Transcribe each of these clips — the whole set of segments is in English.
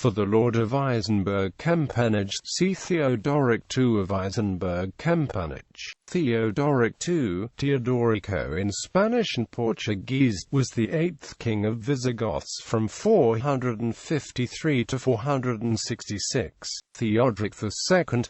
For the Lord of Isenburg-Kempenich, see Theodoric II of Isenburg-Kempenich. Theodoric II, Teodorico in Spanish and Portuguese, was the 8th king of Visigoths from 453 to 466. Theodoric II,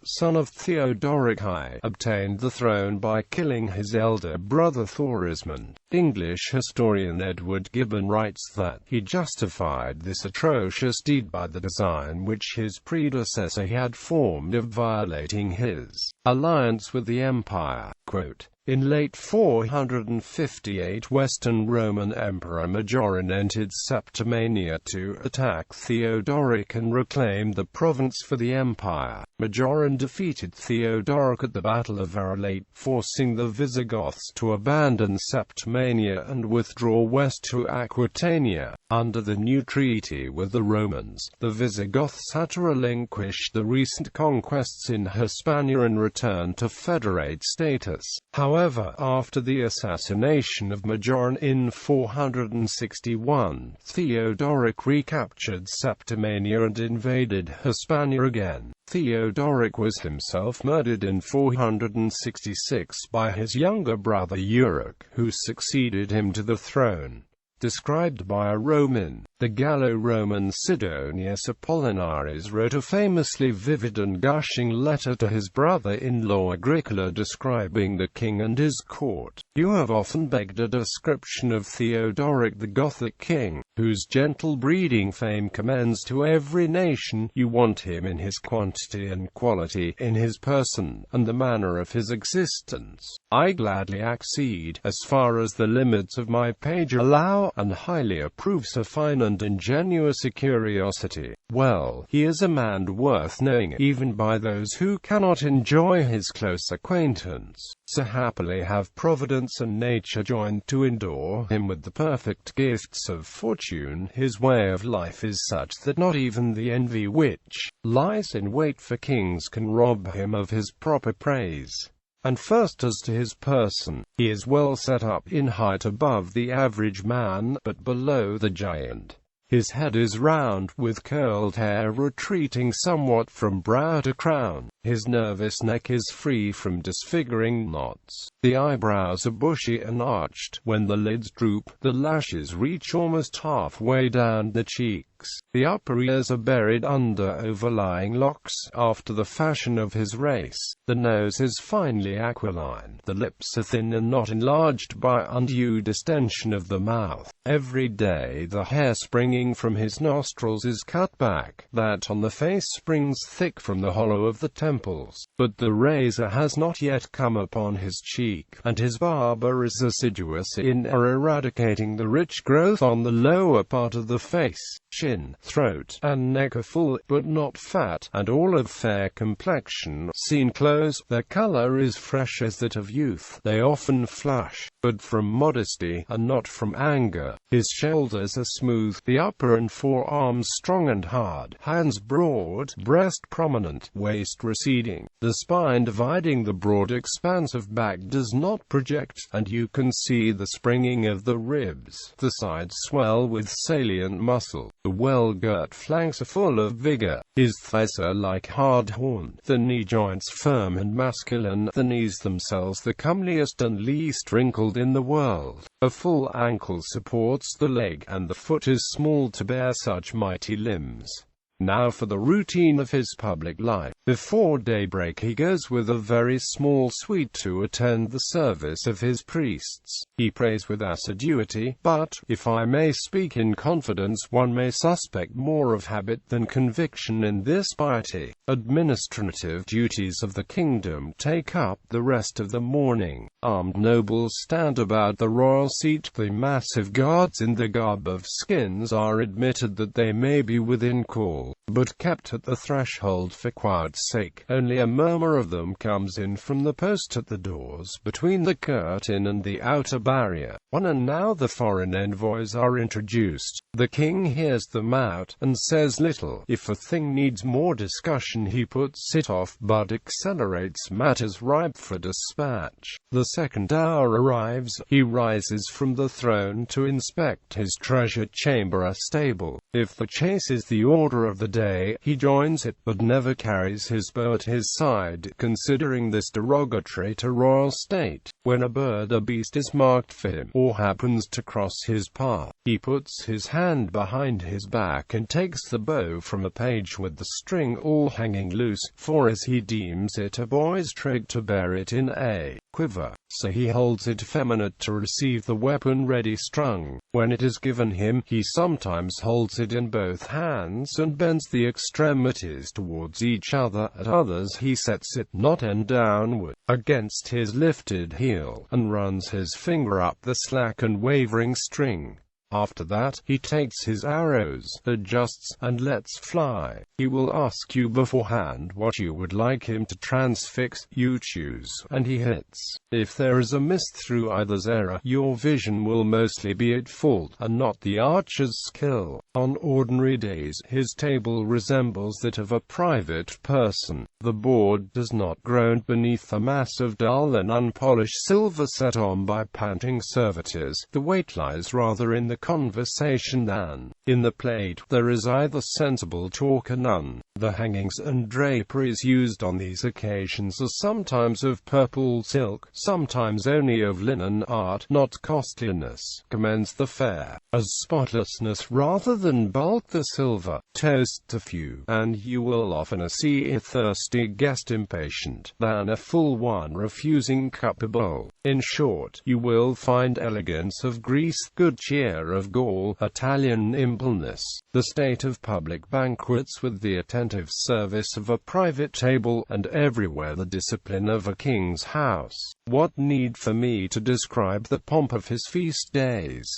son of Theodoric I, obtained the throne by killing his elder brother Thorismund.English historian Edward Gibbon writes that he justified this atrocious deed by the design which his predecessor had formed of violating his alliance with the empire. Quote, in late 458 Western Roman Emperor Majorian entered Septimania to attack Theodoric and reclaim the province for the empire. Majorian defeated Theodoric at the Battle of Violating, forcing the Visigoths to abandon Septimania and withdraw west to Aquitania. Under the new treaty with the Romans, the Visigoths had to relinquish the recent conquests in Hispania and return to federate status. However, after the assassination of Majorian in 461, Theodoric recaptured Septimania and invaded Hispania again. Theodoric was himself murdered in 466 by his younger brother Theodoric, who succeeded him to the throne. Described by a Roman, the Gallo-Roman Sidonius Apollinaris wrote a famously vivid and gushing letter to his brother-in-law Agricola describing the king and his court. You have often begged a description of Theodoric the Gothic king, whose gentle breeding fame commends to every nation. You want him in his quantity and quality, in his person, and the manner of his existence. I gladly accede, as far as the limits of my page allow, and highly approve so fine and ingenuous a curiosity. Well, he is a man worth knowing, even by those who cannot enjoy his close acquaintance. So happily have Providence and Nature joined to endure him with the perfect gifts of fortune. His way of life is such that not even the envy which lies in wait for kings can rob him of his proper praise. And first, as to his person, he is well set up in height above the average man, but below the giant. His head is round, with curled hair retreating somewhat from brow to crown. His nervous neck is free from disfiguring knots. The eyebrows are bushy and arched. When the lids droop, the lashes reach almost halfway down the cheeks. The upper ears are buried under overlying locks, after the fashion of his race. The nose is finely aquiline. The lips are thin and not enlarged by undue distension of the mouth. Every day the hair springing from his nostrils is cut back. That on the face springs thick from the hollow of the temples. But the razor has not yet come upon his cheek, and his barber is assiduous in eradicating the rich growth on the lower part of the face. Chin, throat, and neck are full, but not fat, and all of fair complexion. Seen close, their color is fresh as that of youth. They often flush, but from modesty, and not from anger. His shoulders are smooth, the upper and forearms strong and hard, hands broad, breast prominent, waist receding. The spine dividing the broad expanse of back does not project, and you can see the springing of the ribs. The sides swell with salient muscle. The well-girt flanks are full of vigor. His thighs are like hard horn, the knee joints firm and masculine, the knees themselves the comeliest and least wrinkled in the world. A full ankle supports the leg, and the foot is small to bear such mighty limbs. Now for the routine of his public life. Before daybreak he goes with a very small suite to attend the service of his priests. He prays with assiduity, but, if I may speak in confidence, one may suspect more of habit than conviction in this piety. Administrative duties of the kingdom take up the rest of the morning. Armed nobles stand about the royal seat. The massive guards in the garb of skins are admitted that they may be within call, but kept at the threshold for quiet's sake. Only a murmur of them comes in from the post at the doors, between the curtain and the outer barrier. One and now the foreign envoys are introduced. The king hears them out, and says little. If a thing needs more discussion he puts it off, but accelerates matters ripe for dispatch. The second hour arrives. He rises from the throne to inspect his treasure chamber or stable. If the chase is the order of of the day, he joins it, but never carries his bow at his side, considering this derogatory to royal state. When a bird or beast is marked for him, or happens to cross his path, he puts his hand behind his back and takes the bow from a page with the string all hanging loose, for as he deems it a boy's trick to bear it in a quiver, so he holds it effeminate to receive the weapon ready strung. When it is given him, he sometimes holds it in both hands and bends the extremities towards each other, at others he sets it, not end downward, against his lifted heel, and runs his finger up the slack and wavering string. After that, he takes his arrows, adjusts, and lets fly. He will ask you beforehand what you would like him to transfix. You choose, and he hits. If there is a miss through either's error, your vision will mostly be at fault, and not the archer's skill. On ordinary days, his table resembles that of a private person. The board does not groan beneath a mass of dull and unpolished silver set on by panting servitors. The weight lies rather in the conversation than in the plate. There is either sensible talk or none. The hangings and draperies used on these occasions are sometimes of purple silk, sometimes only of linen. Art, not costliness, commends the fair, as spotlessness rather than bulk the silver. Toast a few, and you will oftener see a thirsty guest impatient, than a full one refusing cup or bowl. In short, you will find elegance of Greece, good cheer of Gaul, Italian impleness, the state of public banquets with the attentive service of a private table, and everywhere the discipline of a king's house. What need for me to describe the pomp of his feast days?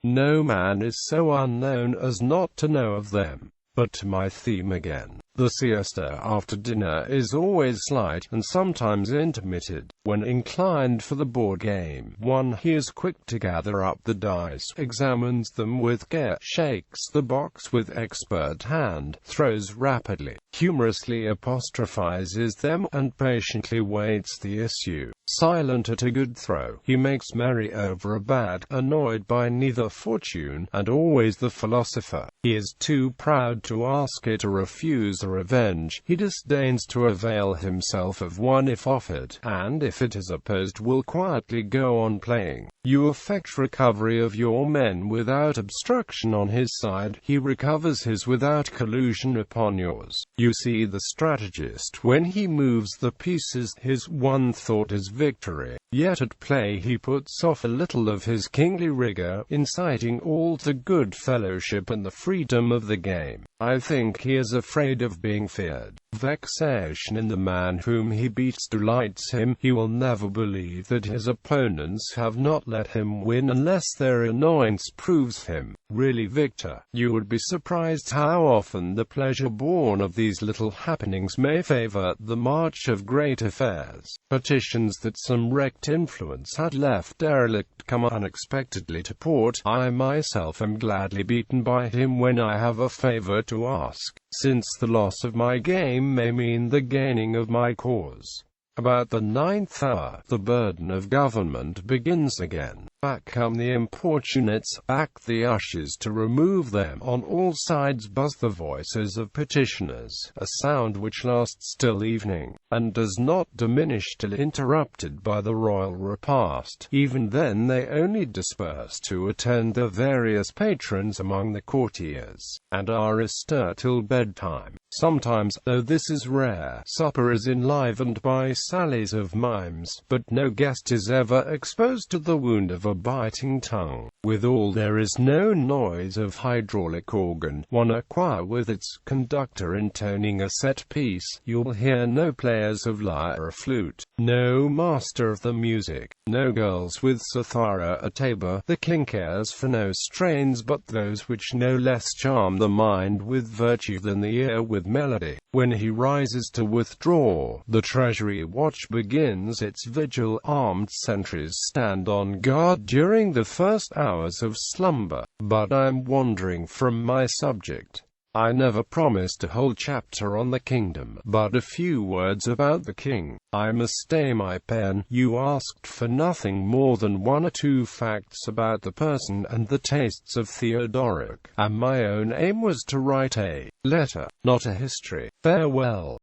No man is so unknown as not to know of them. But to my theme again. The siesta after dinner is always slight, and sometimes intermitted. When inclined for the board game, he is quick to gather up the dice, examines them with care, shakes the box with expert hand, throws rapidly, humorously apostrophizes them, and patiently waits the issue. Silent at a good throw, he makes merry over a bad, annoyed by neither fortune, and always the philosopher. He is too proud to ask it or refuse a revenge. He disdains to avail himself of one if offered, and if it is opposed will quietly go on playing. You effect recovery of your men without obstruction on his side, he recovers his without collusion upon yours. You see the strategist when he moves the pieces, his one thought is victory. Yet at play he puts off a little of his kingly rigor, inciting all to good fellowship and the freedom of the game. I think he is afraid of being feared. Vexation in the man whom he beats delights him. He will never believe that his opponents have not let him win unless their annoyance proves him really victor. You would be surprised how often the pleasure born of these little happenings may favor the march of great affairs. Petitions that some wrecked influence had left derelict come unexpectedly to port. I myself am gladly beaten by him when I have a favor to ask, since the loss of my game may mean the gaining of my cause. About the 9th hour, the burden of government begins again. Back come the importunates, back the ushers to remove them. On all sides buzz the voices of petitioners, a sound which lasts till evening, and does not diminish till interrupted by the royal repast. Even then they only disperse to attend their various patrons among the courtiers, and are astir till bedtime. Sometimes, though this is rare, supper is enlivened by sallies of mimes, but no guest is ever exposed to the wound of a biting tongue. Withal there is no noise of hydraulic organ, one a choir with its conductor intoning a set piece. You'll hear no players of lyre or flute, no master of the music, no girls with cithara or tabor. The king cares for no strains but those which no less charm the mind with virtue than the ear with melody. When he rises to withdraw, the treasury watch begins its vigil. Armed sentries stand on guard during the first hours of slumber. But I'm wandering from my subject. I never promised a whole chapter on the kingdom, but a few words about the king. I must stay my pen. You asked for nothing more than 1 or 2 facts about the person and the tastes of Theodoric, and my own aim was to write a letter, not a history. Farewell.